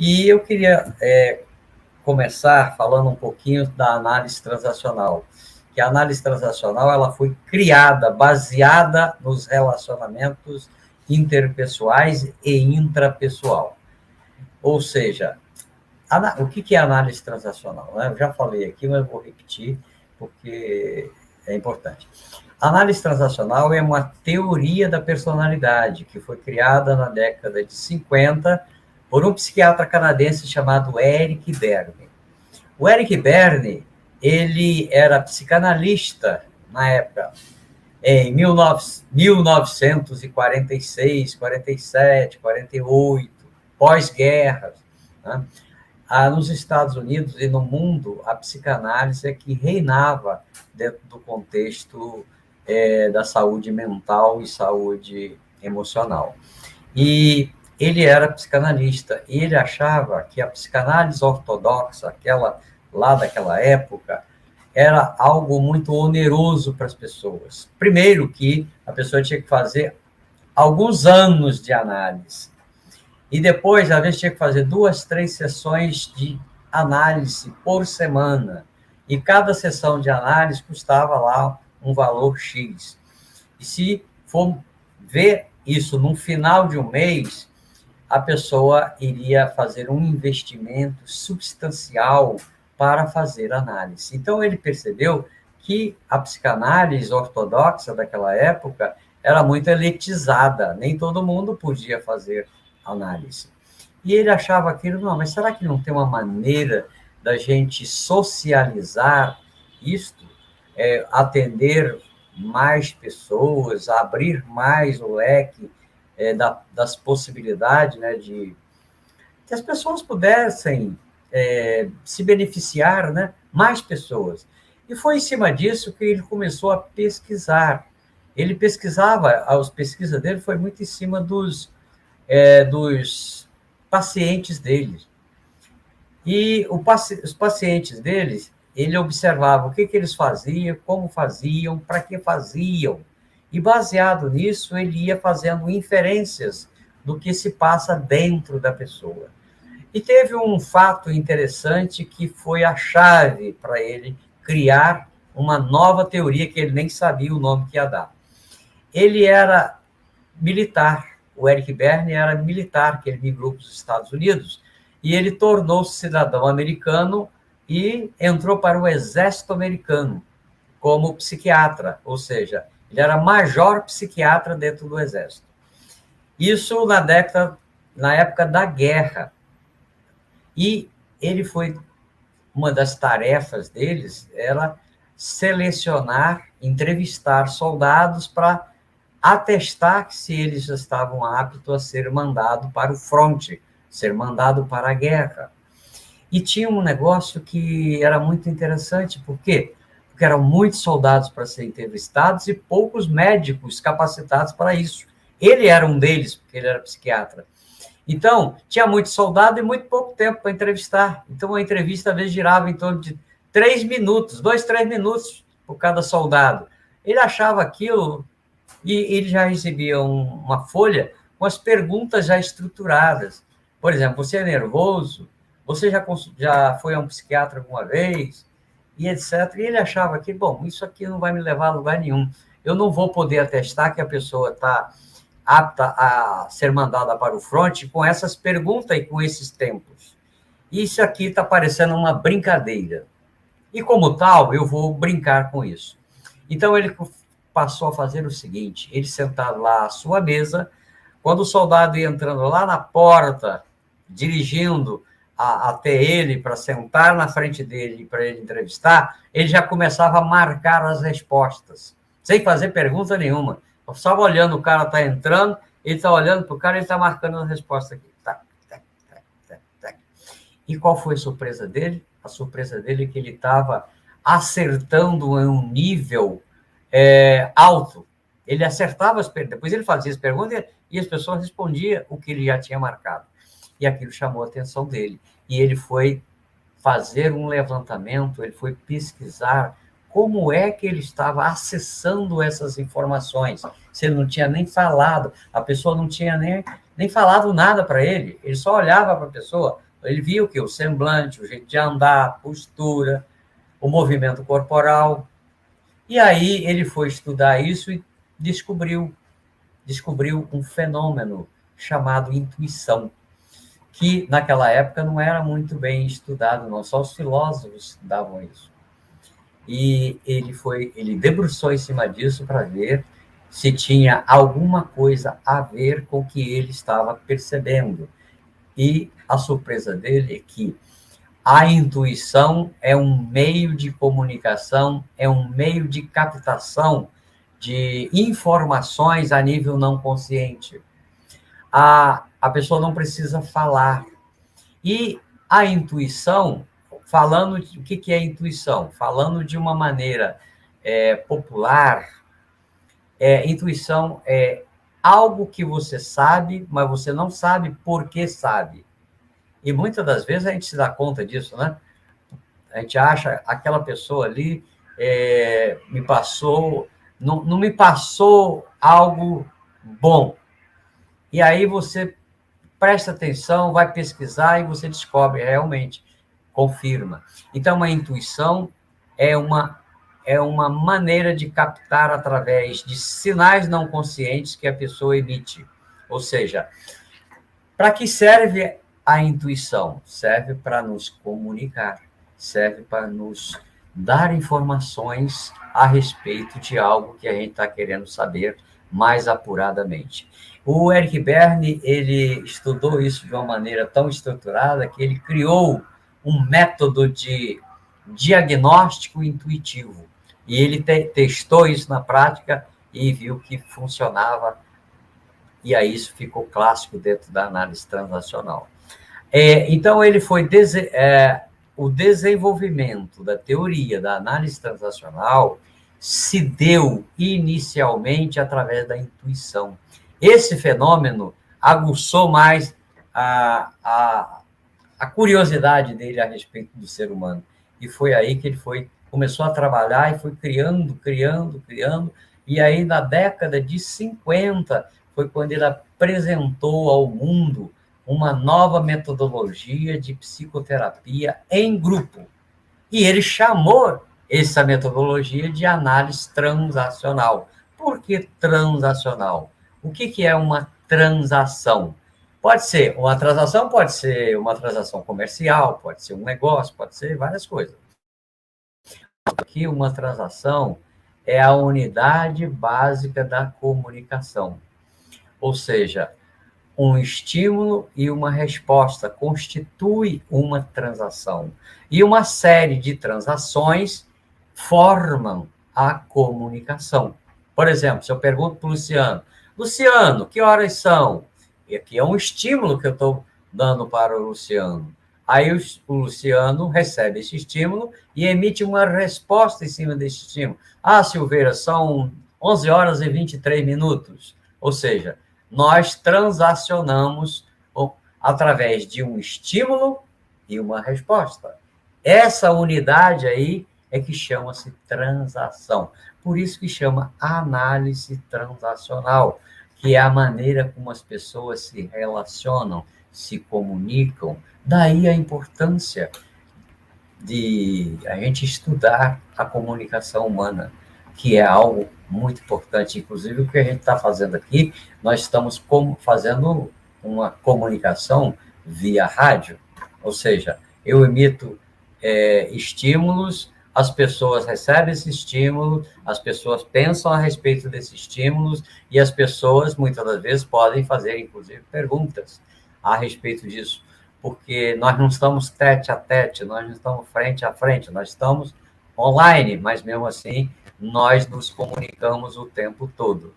E eu queria começar falando um pouquinho da análise transacional, que a análise transacional ela foi criada, baseada nos relacionamentos interpessoais e intrapessoal. Ou seja, o que é análise transacional? Eu já falei aqui, mas vou repetir, porque é importante. A análise transacional é uma teoria da personalidade que foi criada na década de 50 por um psiquiatra canadense chamado Eric Berne. O Eric Berne, ele era psicanalista na época, em 1946, 47, 48, pós-guerra. Né? Nos Estados Unidos e no mundo, a psicanálise é que reinava dentro do contexto da saúde mental e saúde emocional. E ele era psicanalista, e ele achava que a psicanálise ortodoxa, aquela lá daquela época, era algo muito oneroso para as pessoas. Primeiro que a pessoa tinha que fazer alguns anos de análise. E depois, às vezes, tinha que fazer 2, 3 sessões de análise por semana. E cada sessão de análise custava lá um valor X. E se for ver isso no final de um mês, a pessoa iria fazer um investimento substancial para fazer análise. Então, ele percebeu que a psicanálise ortodoxa daquela época era muito elitizada, nem todo mundo podia fazer análise. E ele achava aquilo, não, mas será que não tem uma maneira da gente socializar isto, atender mais pessoas, abrir mais o leque das possibilidades, né, de que as pessoas pudessem se beneficiar, né, mais pessoas. E foi em cima disso que ele começou a pesquisar. Ele pesquisava, as pesquisas dele foi muito em cima dos pacientes dele. E os pacientes deles, ele observava o que eles faziam, como faziam, para que faziam. E, baseado nisso, ele ia fazendo inferências do que se passa dentro da pessoa. E teve um fato interessante que foi a chave para ele criar uma nova teoria que ele nem sabia o nome que ia dar. Ele era militar, o Eric Berne era militar, que ele migrou para os Estados Unidos, e ele tornou-se cidadão americano e entrou para o exército americano como psiquiatra, ou seja, ele era major psiquiatra dentro do exército. Isso na época da guerra. E ele uma das tarefas deles era selecionar, entrevistar soldados para atestar se eles estavam aptos a ser mandados para o fronte, ser mandado para a guerra. E tinha um negócio que era muito interessante, por quê? Porque eram muitos soldados para serem entrevistados e poucos médicos capacitados para isso. Ele era um deles, porque ele era psiquiatra. Então, tinha muito soldado e muito pouco tempo para entrevistar. Então, a entrevista, às vezes, girava em torno de 3 minutos, 2, 3 minutos por cada soldado. Ele achava aquilo e ele já recebia uma folha com as perguntas já estruturadas. Por exemplo, você é nervoso? Você já foi a um psiquiatra alguma vez? E etc. E ele achava que, bom, isso aqui não vai me levar a lugar nenhum. Eu não vou poder atestar que a pessoa está apta a ser mandada para o fronte com essas perguntas e com esses tempos. Isso aqui está parecendo uma brincadeira. E, como tal, eu vou brincar com isso. Então, ele passou a fazer o seguinte, ele sentado lá à sua mesa, quando o soldado ia entrando lá na porta, dirigindo até ele para sentar na frente dele para ele entrevistar, ele já começava a marcar as respostas, sem fazer pergunta nenhuma. Eu estava olhando, o cara está entrando, ele está olhando para o cara, ele está marcando a resposta aqui. Tac, tac, tac, tac, tac. E qual foi a surpresa dele? A surpresa dele é que ele estava acertando em um nível alto. Ele acertava as perguntas, depois ele fazia as perguntas e as pessoas respondiam o que ele já tinha marcado. E aquilo chamou a atenção dele. E ele foi fazer um levantamento, ele foi pesquisar como é que ele estava acessando essas informações. Se ele não tinha nem falado, a pessoa não tinha nem falado nada para ele, ele só olhava para a pessoa, Ele via o quê? O semblante, o jeito de andar, a postura, o movimento corporal. E aí ele foi estudar isso e descobriu um fenômeno chamado intuição, que naquela época não era muito bem estudado, não, só os filósofos estudavam isso. E ele debruçou em cima disso para ver se tinha alguma coisa a ver com o que ele estava percebendo. E a surpresa dele é que a intuição é um meio de comunicação, é um meio de captação de informações a nível não consciente. A pessoa não precisa falar. E a intuição, falando de, o que é intuição? Falando de uma maneira popular, intuição é algo que você sabe, mas você não sabe por que sabe. E muitas das vezes a gente se dá conta disso, né? A gente acha aquela pessoa ali me passou, não me passou algo bom. E aí você presta atenção, vai pesquisar e você descobre realmente, confirma. Então, a intuição é uma maneira de captar através de sinais não conscientes que a pessoa emite. Ou seja, para que serve a intuição? Serve para nos comunicar, serve para nos dar informações a respeito de algo que a gente está querendo saber mais apuradamente. O Eric Berne, ele estudou isso de uma maneira tão estruturada que ele criou um método de diagnóstico intuitivo. E ele testou isso na prática e viu que funcionava. E aí isso ficou clássico dentro da análise transacional. Então, ele foi o desenvolvimento da teoria da análise transacional se deu inicialmente através da intuição. Esse fenômeno aguçou mais a curiosidade dele a respeito do ser humano. E foi aí que ele começou a trabalhar e foi criando, e aí na década de 50 foi quando ele apresentou ao mundo uma nova metodologia de psicoterapia em grupo. E ele chamou essa metodologia de análise transacional. Por que transacional? O que é uma transação? Pode ser uma transação comercial, pode ser um negócio, pode ser várias coisas. Aqui, uma transação é a unidade básica da comunicação. Ou seja, um estímulo e uma resposta constitui uma transação. E uma série de transações formam a comunicação. Por exemplo, se eu pergunto para o Luciano, que horas são? E aqui é um estímulo que eu estou dando para o Luciano. Aí o Luciano recebe esse estímulo e emite uma resposta em cima desse estímulo. Silveira, são 11 horas e 23 minutos. Ou seja, nós transacionamos através de um estímulo e uma resposta. Essa unidade aí é que chama-se transação. Por isso que chama análise transacional, que é a maneira como as pessoas se relacionam, se comunicam. Daí a importância de a gente estudar a comunicação humana, que é algo muito importante. Inclusive, o que a gente está fazendo aqui, nós estamos fazendo uma comunicação via rádio, ou seja, eu emito estímulos, as pessoas recebem esse estímulo, as pessoas pensam a respeito desses estímulos e as pessoas, muitas das vezes, podem fazer, inclusive, perguntas a respeito disso, porque nós não estamos tete a tete, nós não estamos frente a frente, nós estamos online, mas mesmo assim nós nos comunicamos o tempo todo.